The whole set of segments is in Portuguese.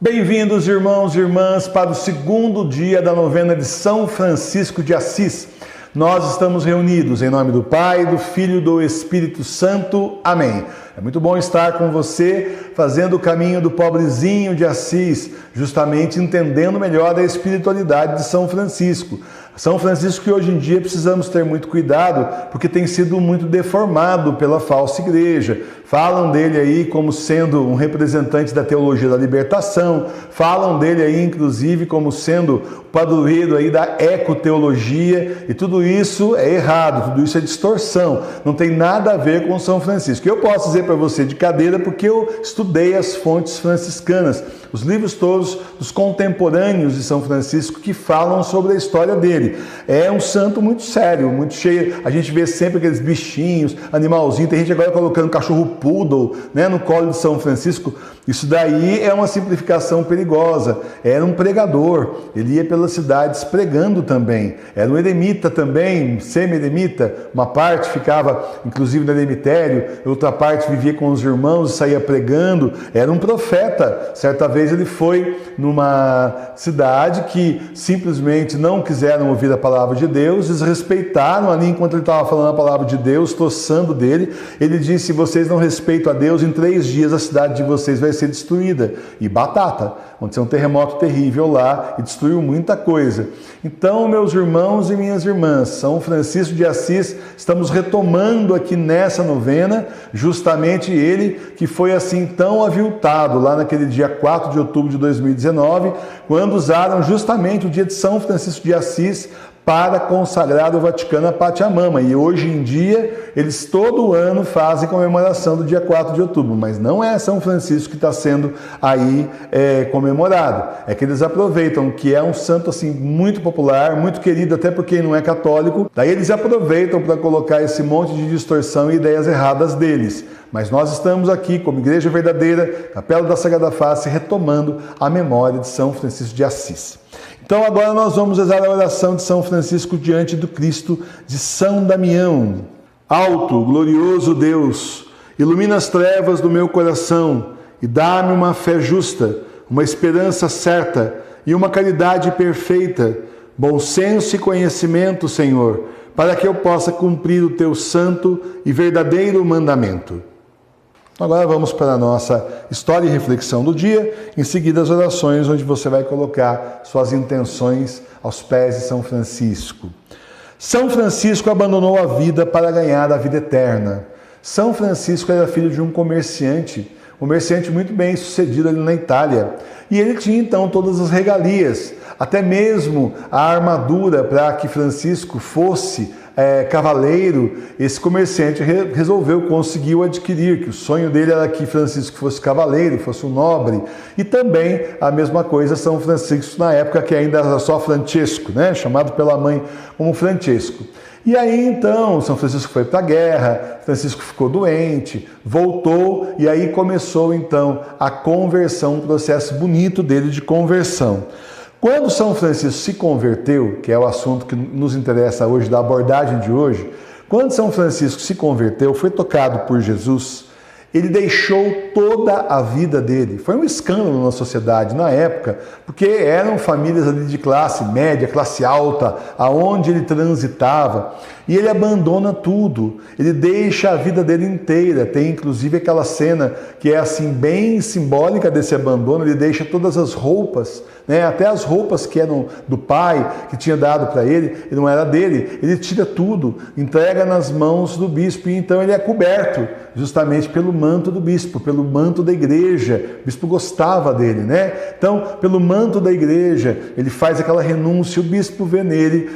Bem-vindos, irmãos e irmãs, para o segundo dia da novena de São Francisco de Assis. Nós estamos reunidos em nome do Pai, do Filho e do Espírito Santo. Amém. É muito bom estar com você, fazendo o caminho do pobrezinho de Assis, justamente entendendo melhor a espiritualidade de São Francisco. São Francisco que hoje em dia precisamos ter muito cuidado, porque tem sido muito deformado pela falsa igreja. Falam dele aí como sendo um representante da teologia da libertação, falam dele aí inclusive como sendo o padroeiro aí da ecoteologia, e tudo isso é errado, tudo isso é distorção, não tem nada a ver com São Francisco. Eu posso dizer para você de cadeira porque eu estudei as fontes franciscanas, os livros todos dos contemporâneos de São Francisco que falam sobre a história dele. É um santo muito sério, muito cheio, a gente vê sempre aqueles bichinhos, animalzinhos, tem gente agora colocando cachorro poodle, né, no colo de São Francisco. Isso daí é uma simplificação perigosa. Era um pregador, ele ia pelas cidades pregando também. Era um eremita também, semi-eremita. Uma parte ficava, inclusive, no eremitério, outra parte vivia com os irmãos e saía pregando. Era um profeta. Certa vez ele foi numa cidade que simplesmente não quiseram ouvir a palavra de Deus, desrespeitaram ali enquanto ele estava falando a palavra de Deus, tossando dele. Ele disse: se vocês não respeitam a Deus, em 3 dias a cidade de vocês vai ser destruída. E batata, aconteceu um terremoto terrível lá e destruiu muita coisa. Então, meus irmãos e minhas irmãs, São Francisco de Assis, estamos retomando aqui nessa novena, justamente ele que foi assim tão aviltado lá naquele dia 4 de outubro de 2019, quando usaram justamente o dia de São Francisco de Assis para consagrar o Vaticano a Pátria Mama. E hoje em dia, eles todo ano fazem comemoração do dia 4 de outubro, mas não é São Francisco que está sendo aí comemorado. É que eles aproveitam que é um santo assim muito popular, muito querido até por quem não é católico, daí eles aproveitam para colocar esse monte de distorção e ideias erradas deles. Mas nós estamos aqui, como Igreja Verdadeira, Capela da Sagrada Face, retomando a memória de São Francisco de Assis. Então agora nós vamos rezar a oração de São Francisco diante do Cristo de São Damião. Alto, glorioso Deus, ilumina as trevas do meu coração e dá-me uma fé justa, uma esperança certa e uma caridade perfeita, bom senso e conhecimento, Senhor, para que eu possa cumprir o teu santo e verdadeiro mandamento. Agora vamos para a nossa história e reflexão do dia, em seguida as orações, onde você vai colocar suas intenções aos pés de São Francisco. São Francisco abandonou a vida para ganhar a vida eterna. São Francisco era filho de um comerciante muito bem sucedido ali na Itália. E ele tinha então todas as regalias, até mesmo a armadura para que Francisco fosse cavaleiro. Esse comerciante conseguiu adquirir, que o sonho dele era que Francisco fosse cavaleiro, fosse um nobre. E também a mesma coisa São Francisco na época que ainda era só Francesco, né? Chamado pela mãe como Francesco. E aí então São Francisco foi para a guerra, Francisco ficou doente, voltou e aí começou então a conversão, um processo bonito dele de conversão. Quando São Francisco se converteu, que é o assunto que nos interessa hoje, da abordagem de hoje, quando São Francisco se converteu, foi tocado por Jesus, ele deixou toda a vida dele. Foi um escândalo na sociedade na época, porque eram famílias ali de classe média, classe alta, aonde ele transitava, e ele abandona tudo, ele deixa a vida dele inteira. Tem inclusive aquela cena que é assim bem simbólica desse abandono. Ele deixa todas as roupas, né? Até as roupas que eram do pai, que tinha dado para ele, e não era dele, ele tira tudo, entrega nas mãos do bispo, e então ele é coberto justamente pelo manto do bispo, pelo manto da igreja. O bispo gostava dele, né? Então, pelo manto da igreja, ele faz aquela renúncia. O bispo vê nele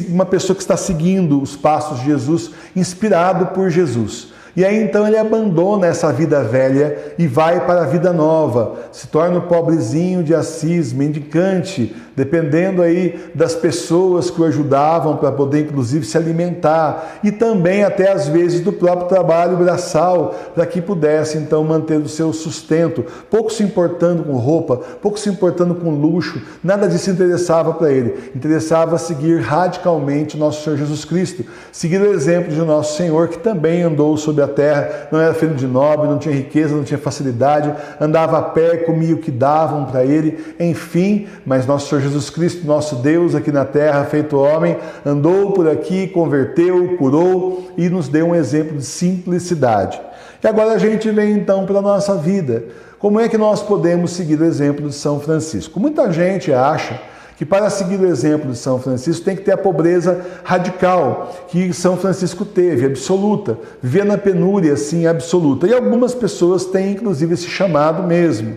uma pessoa que está seguindo os passos de Jesus, inspirado por Jesus. E aí então ele abandona essa vida velha e vai para a vida nova, se torna o pobrezinho de Assis, mendicante, dependendo aí das pessoas que o ajudavam para poder inclusive se alimentar e também até às vezes do próprio trabalho braçal para que pudesse então manter o seu sustento, pouco se importando com roupa, pouco se importando com luxo, nada disso interessava para ele, interessava seguir radicalmente nosso Senhor Jesus Cristo, seguir o exemplo de nosso Senhor que também andou sobre a terra, não era filho de nobre, não tinha riqueza, não tinha facilidade, andava a pé, comia o que davam para ele, enfim, mas nosso Senhor Jesus Cristo, nosso Deus aqui na terra, feito homem, andou por aqui, converteu, curou e nos deu um exemplo de simplicidade. E agora a gente vem então para a nossa vida. Como é que nós podemos seguir o exemplo de São Francisco? Muita gente acha que para seguir o exemplo de São Francisco tem que ter a pobreza radical que São Francisco teve, absoluta, viver na penúria assim absoluta. E algumas pessoas têm inclusive esse chamado mesmo.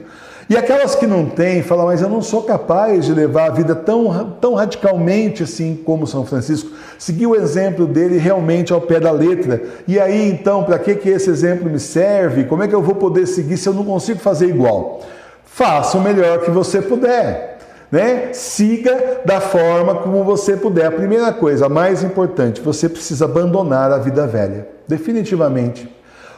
E aquelas que não têm, falam, mas eu não sou capaz de levar a vida tão radicalmente assim como São Francisco, seguir o exemplo dele realmente ao pé da letra. E aí, então, para que esse exemplo me serve? Como é que eu vou poder seguir se eu não consigo fazer igual? Faça o melhor que você puder, né? Siga da forma como você puder. A primeira coisa, a mais importante, você precisa abandonar a vida velha, definitivamente.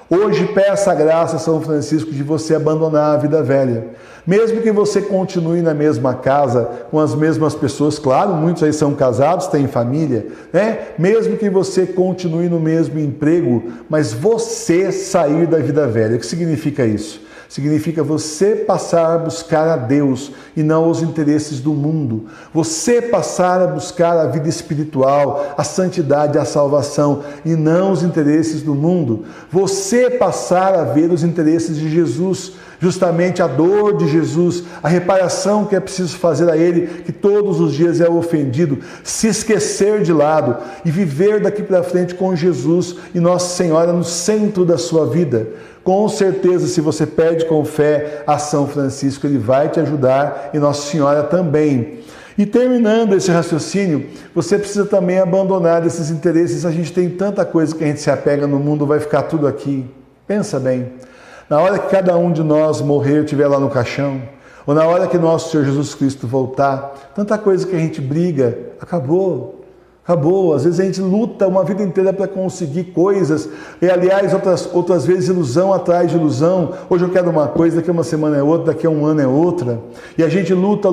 Hoje peça a graça a São Francisco de você abandonar a vida velha. Mesmo que você continue na mesma casa, com as mesmas pessoas, claro, muitos aí são casados, têm família, né? Mesmo que você continue no mesmo emprego, mas você sair da vida velha. O que significa isso? Significa você passar a buscar a Deus e não os interesses do mundo. Você passar a buscar a vida espiritual, a santidade, a salvação e não os interesses do mundo. Você passar a ver os interesses de Jesus, justamente a dor de Jesus, a reparação que é preciso fazer a Ele, que todos os dias é ofendido, se esquecer de lado e viver daqui para frente com Jesus e Nossa Senhora no centro da sua vida. Com certeza, se você pede com fé a São Francisco, ele vai te ajudar e Nossa Senhora também. E terminando esse raciocínio, você precisa também abandonar esses interesses. A gente tem tanta coisa que a gente se apega no mundo, vai ficar tudo aqui. Pensa bem, na hora que cada um de nós morrer, estiver lá no caixão, ou na hora que nosso Senhor Jesus Cristo voltar, tanta coisa que a gente briga, acabou. Acabou. Às vezes a gente luta uma vida inteira para conseguir coisas. E, aliás, outras vezes ilusão atrás de ilusão. Hoje eu quero uma coisa, daqui a uma semana é outra, daqui a um ano é outra. E a gente luta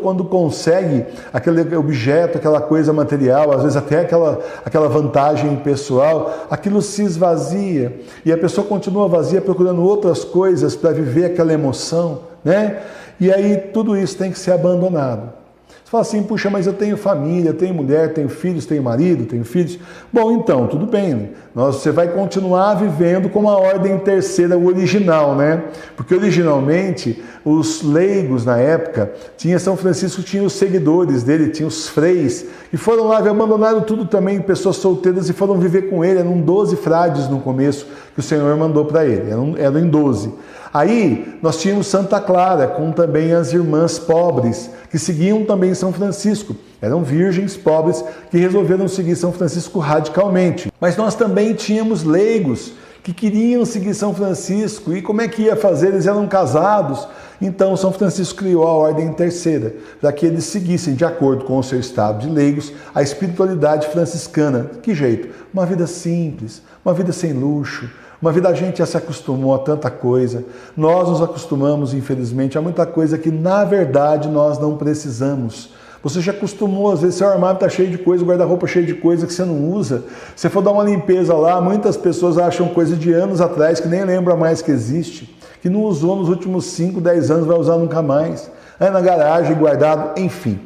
quando consegue aquele objeto, aquela coisa material, às vezes até aquela vantagem pessoal, aquilo se esvazia. E a pessoa continua vazia procurando outras coisas para viver aquela emoção, né? E aí tudo isso tem que ser abandonado. Você fala assim, puxa, mas eu tenho família, tenho mulher, tenho filhos, tenho marido, tenho filhos. Bom, então, tudo bem. Você vai continuar vivendo como a ordem terceira, o original, né? Porque originalmente, os leigos na época, São Francisco tinha os seguidores dele, tinha os freis, e foram lá e abandonaram tudo também, pessoas solteiras, e foram viver com ele. Eram 12 frades no começo, que o Senhor mandou para ele, eram em 12. Aí nós tínhamos Santa Clara, com também as irmãs pobres, que seguiam também São Francisco. Eram virgens pobres que resolveram seguir São Francisco radicalmente. Mas nós também tínhamos leigos que queriam seguir São Francisco. E como é que ia fazer? Eles eram casados. Então São Francisco criou a ordem terceira, para que eles seguissem, de acordo com o seu estado de leigos, a espiritualidade franciscana. Que jeito? Uma vida simples, uma vida sem luxo, uma vida, a gente já se acostumou a tanta coisa. Nós nos acostumamos, infelizmente, a muita coisa que, na verdade, nós não precisamos. Você já acostumou, às vezes, seu armário está cheio de coisa, o guarda-roupa cheio de coisa que você não usa. Se for dar uma limpeza lá, muitas pessoas acham coisa de anos atrás, que nem lembra mais que existe, que não usou nos últimos 5, 10 anos, vai usar nunca mais. É na garagem, guardado, enfim.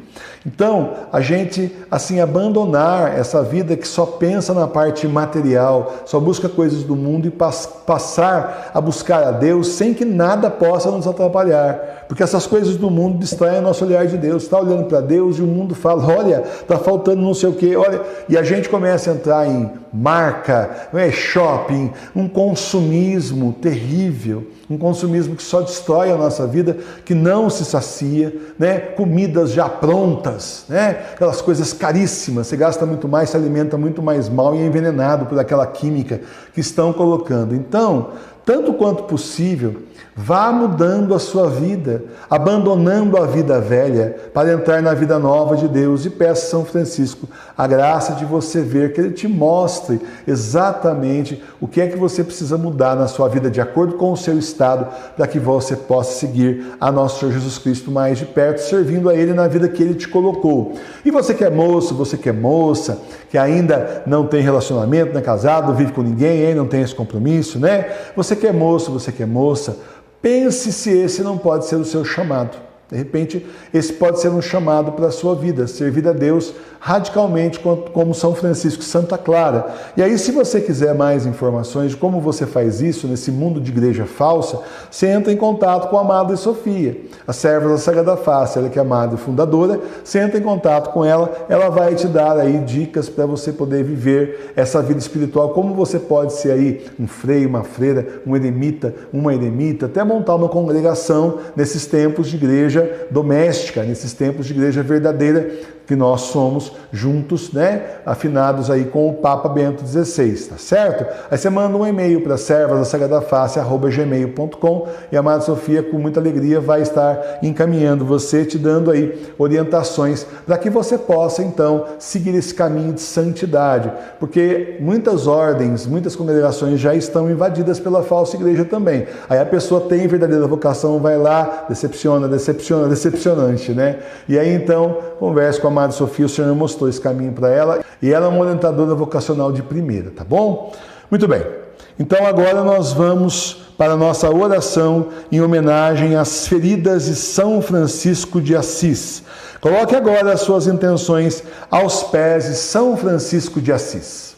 Então, a gente, assim, abandonar essa vida que só pensa na parte material, só busca coisas do mundo e passar a buscar a Deus sem que nada possa nos atrapalhar. Porque essas coisas do mundo distraem o nosso olhar de Deus. Está olhando para Deus e o mundo fala, olha, está faltando não sei o quê, olha. E a gente começa a entrar em marca, shopping, um consumismo terrível. Um consumismo que só destrói a nossa vida, que não se sacia, né? Comidas já prontas, né? Aquelas coisas caríssimas, você gasta muito mais, se alimenta muito mais mal e é envenenado por aquela química que estão colocando. Então, tanto quanto possível, Vá mudando a sua vida, abandonando a vida velha para entrar na vida nova de Deus, e peça a São Francisco a graça de você ver, que ele te mostre exatamente o que é que você precisa mudar na sua vida de acordo com o seu estado, para que você possa seguir a nosso Senhor Jesus Cristo mais de perto, servindo a Ele na vida que Ele te colocou. E você que é moço, você que é moça, que ainda não tem relacionamento, não é casado, não vive com ninguém, não tem esse compromisso, né? Você que é moço, você que é moça, pense se esse não pode ser o seu chamado. De repente, esse pode ser um chamado para a sua vida, servir a Deus radicalmente como São Francisco, Santa Clara. E aí, se você quiser mais informações de como você faz isso nesse mundo de igreja falsa, você entra em contato com a Madre Sofia, a serva da Sagrada Face, ela que é a madre fundadora. Você entra em contato com ela, ela vai te dar aí dicas para você poder viver essa vida espiritual, como você pode ser aí um freio, uma freira, um eremita, uma eremita, até montar uma congregação nesses tempos de igreja doméstica, nesses tempos de igreja verdadeira que nós somos juntos, né? Afinados aí com o Papa Bento XVI, tá certo? Aí você manda um e-mail para servasdasagradaface@gmail.com e a Madre Sofia, com muita alegria, vai estar encaminhando você, te dando aí orientações para que você possa, então, seguir esse caminho de santidade, porque muitas ordens, muitas congregações já estão invadidas pela falsa igreja também. Aí a pessoa tem verdadeira vocação, vai lá, decepcionante, né? E aí, então, converse com a Madre Sofia, o Senhor mostrou esse caminho para ela, e ela é uma orientadora vocacional de primeira, tá bom? Muito bem. Então agora nós vamos para a nossa oração em homenagem às feridas de São Francisco de Assis. Coloque agora as suas intenções aos pés de São Francisco de Assis.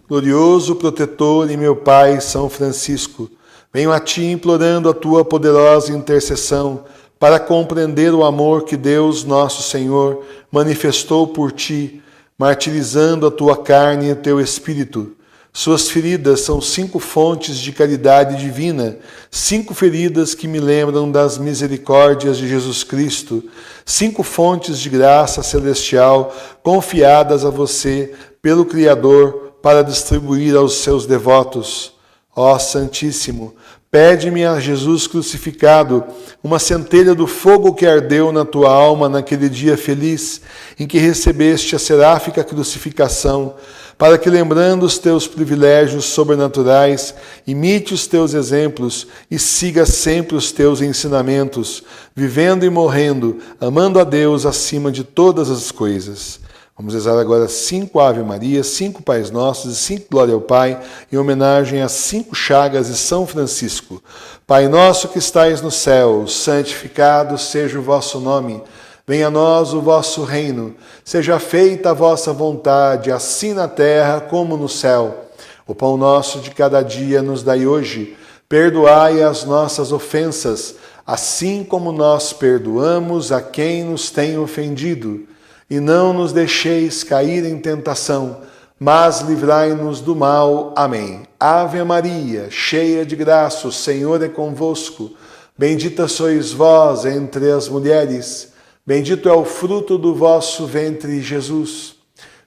Glorioso protetor e meu Pai São Francisco, venho a Ti implorando a Tua poderosa intercessão para compreender o amor que Deus, nosso Senhor, manifestou por Ti, martirizando a Tua carne e o Teu Espírito. Suas feridas são 5 fontes de caridade divina, 5 feridas que me lembram das misericórdias de Jesus Cristo, 5 fontes de graça celestial confiadas a você pelo Criador para distribuir aos seus devotos. Ó Santíssimo, pede-me a Jesus crucificado uma centelha do fogo que ardeu na tua alma naquele dia feliz em que recebeste a seráfica crucificação, para que, lembrando os teus privilégios sobrenaturais, imite os teus exemplos e siga sempre os teus ensinamentos, vivendo e morrendo, amando a Deus acima de todas as coisas. Vamos rezar agora 5 Ave Maria, 5 Pais Nossos e 5 Glória ao Pai, em homenagem às 5 chagas de São Francisco. Pai nosso que estais no céu, santificado seja o vosso nome. Venha a nós o vosso reino. Seja feita a vossa vontade, assim na terra como no céu. O pão nosso de cada dia nos dai hoje. Perdoai as nossas ofensas, assim como nós perdoamos a quem nos tem ofendido. E não nos deixeis cair em tentação, mas livrai-nos do mal. Amém. Ave Maria, cheia de graça, o Senhor é convosco. Bendita sois vós entre as mulheres, bendito é o fruto do vosso ventre, Jesus.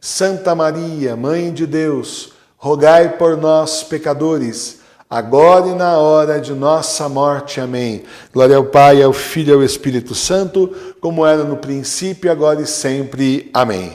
Santa Maria, Mãe de Deus, rogai por nós, pecadores, agora e na hora de nossa morte. Amém. Glória ao Pai, ao Filho e ao Espírito Santo, como era no princípio, agora e sempre. Amém.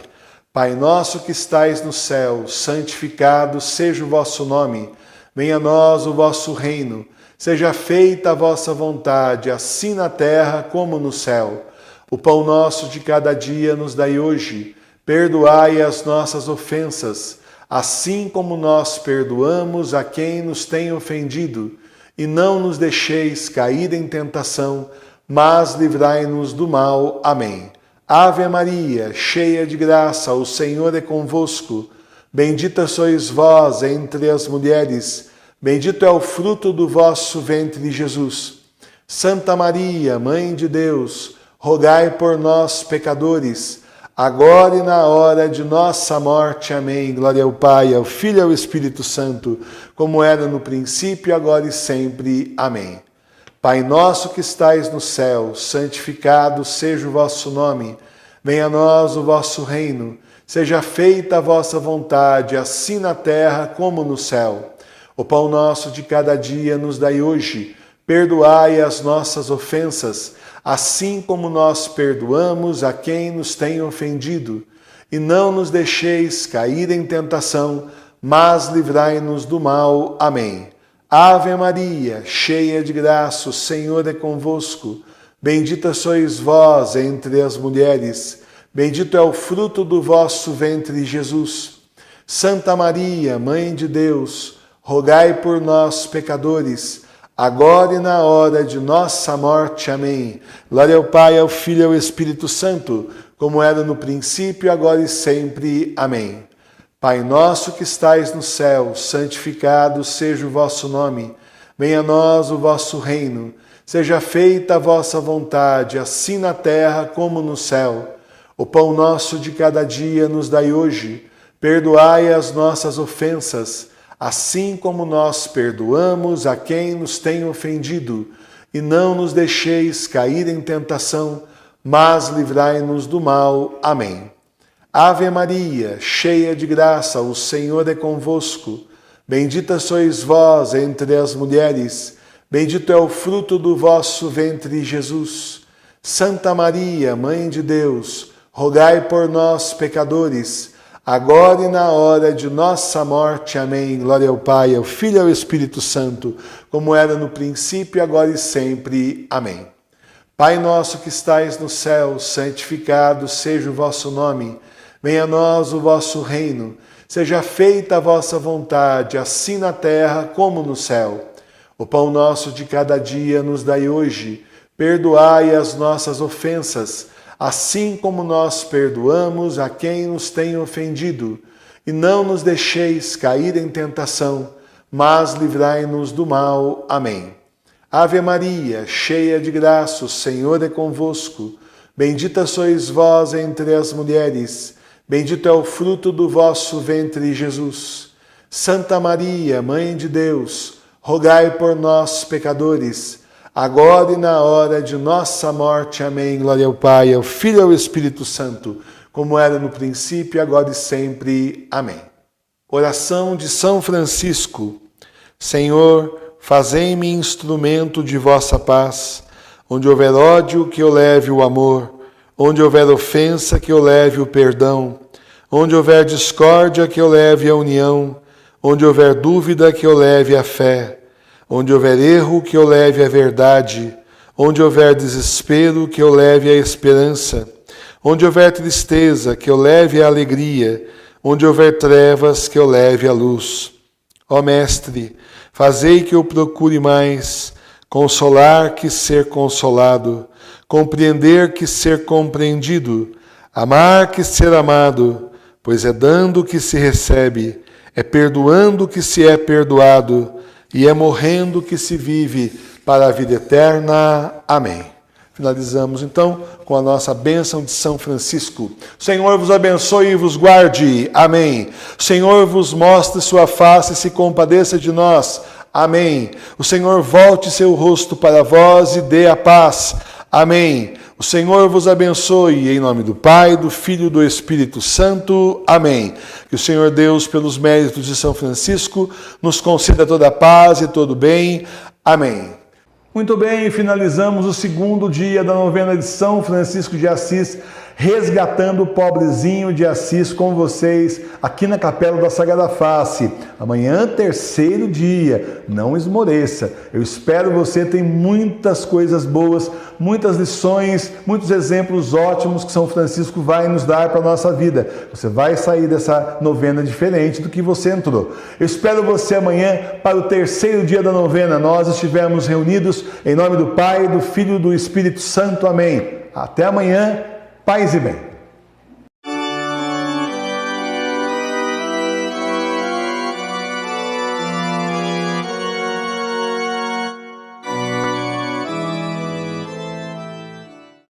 Pai nosso que estais no céu, santificado seja o vosso nome. Venha a nós o vosso reino. Seja feita a vossa vontade, assim na terra como no céu. O pão nosso de cada dia nos dai hoje. Perdoai as nossas ofensas, assim como nós perdoamos a quem nos tem ofendido, e não nos deixeis cair em tentação, mas livrai-nos do mal. Amém. Ave Maria, cheia de graça, o Senhor é convosco. Bendita sois vós entre as mulheres, bendito é o fruto do vosso ventre, Jesus. Santa Maria, Mãe de Deus, rogai por nós, pecadores, agora e na hora de nossa morte. Amém. Glória ao Pai, ao Filho e ao Espírito Santo, como era no princípio, agora e sempre. Amém. Pai nosso que estais no céu, santificado seja o vosso nome. Venha a nós o vosso reino. Seja feita a vossa vontade, assim na terra como no céu. O pão nosso de cada dia nos dai hoje. Perdoai as nossas ofensas, assim como nós perdoamos a quem nos tem ofendido. E não nos deixeis cair em tentação, mas livrai-nos do mal. Amém. Ave Maria, cheia de graça, o Senhor é convosco. Bendita sois vós entre as mulheres, bendito é o fruto do vosso ventre, Jesus. Santa Maria, Mãe de Deus, rogai por nós, pecadores, agora e na hora de nossa morte. Amém. Glória ao Pai, ao Filho e ao Espírito Santo, como era no princípio, agora e sempre. Amém. Pai nosso que estais no céu, santificado seja o vosso nome. Venha a nós o vosso reino. Seja feita a vossa vontade, assim na terra como no céu. O pão nosso de cada dia nos dai hoje. Perdoai as nossas ofensas, assim como nós perdoamos a quem nos tem ofendido. E não nos deixeis cair em tentação, mas livrai-nos do mal. Amém. Ave Maria, cheia de graça, o Senhor é convosco. Bendita sois vós entre as mulheres, bendito é o fruto do vosso ventre, Jesus. Santa Maria, Mãe de Deus, rogai por nós, pecadores, agora e na hora de nossa morte. Amém. Glória ao Pai, ao Filho e ao Espírito Santo, como era no princípio, agora e sempre. Amém. Pai nosso que estais no céu, santificado seja o vosso nome. Venha a nós o vosso reino. Seja feita a vossa vontade, assim na terra como no céu. O pão nosso de cada dia nos dai hoje. Perdoai as nossas ofensas, assim como nós perdoamos a quem nos tem ofendido. E não nos deixeis cair em tentação, mas livrai-nos do mal. Amém. Ave Maria, cheia de graça, o Senhor é convosco. Bendita sois vós entre as mulheres, bendito é o fruto do vosso ventre, Jesus. Santa Maria, Mãe de Deus, rogai por nós, pecadores, agora e na hora de nossa morte. Amém. Glória ao Pai, ao Filho e ao Espírito Santo, como era no princípio, agora e sempre. Amém. Oração de São Francisco. Senhor, fazei-me instrumento de vossa paz. Onde houver ódio, que eu leve o amor. Onde houver ofensa, que eu leve o perdão. Onde houver discórdia, que eu leve a união. Onde houver dúvida, que eu leve a fé. Onde houver erro, que eu leve a verdade. Onde houver desespero, que eu leve a esperança. Onde houver tristeza, que eu leve a alegria. Onde houver trevas, que eu leve a luz. Ó Mestre, fazei que eu procure mais consolar que ser consolado, compreender que ser compreendido, amar que ser amado, pois é dando que se recebe, é perdoando que se é perdoado, e é morrendo que se vive para a vida eterna. Amém. Finalizamos então com a nossa bênção de São Francisco. O Senhor vos abençoe e vos guarde. Amém. O Senhor vos mostre sua face e se compadeça de nós. Amém. O Senhor volte seu rosto para vós e dê a paz. Amém. O Senhor vos abençoe, em nome do Pai, do Filho e do Espírito Santo. Amém. Que o Senhor Deus, pelos méritos de São Francisco, nos conceda toda a paz e todo o bem. Amém. Muito bem, finalizamos o segundo dia da novena de São Francisco de Assis, resgatando o pobrezinho de Assis com vocês aqui na Capela da Sagrada Face. Amanhã, terceiro dia, não esmoreça. Eu espero você, tem muitas coisas boas, muitas lições, muitos exemplos ótimos que São Francisco vai nos dar para a nossa vida. Você vai sair dessa novena diferente do que você entrou. Eu espero você amanhã para o terceiro dia da novena. Nós estivemos reunidos em nome do Pai, do Filho e do Espírito Santo. Amém. Até amanhã. Paz e bem.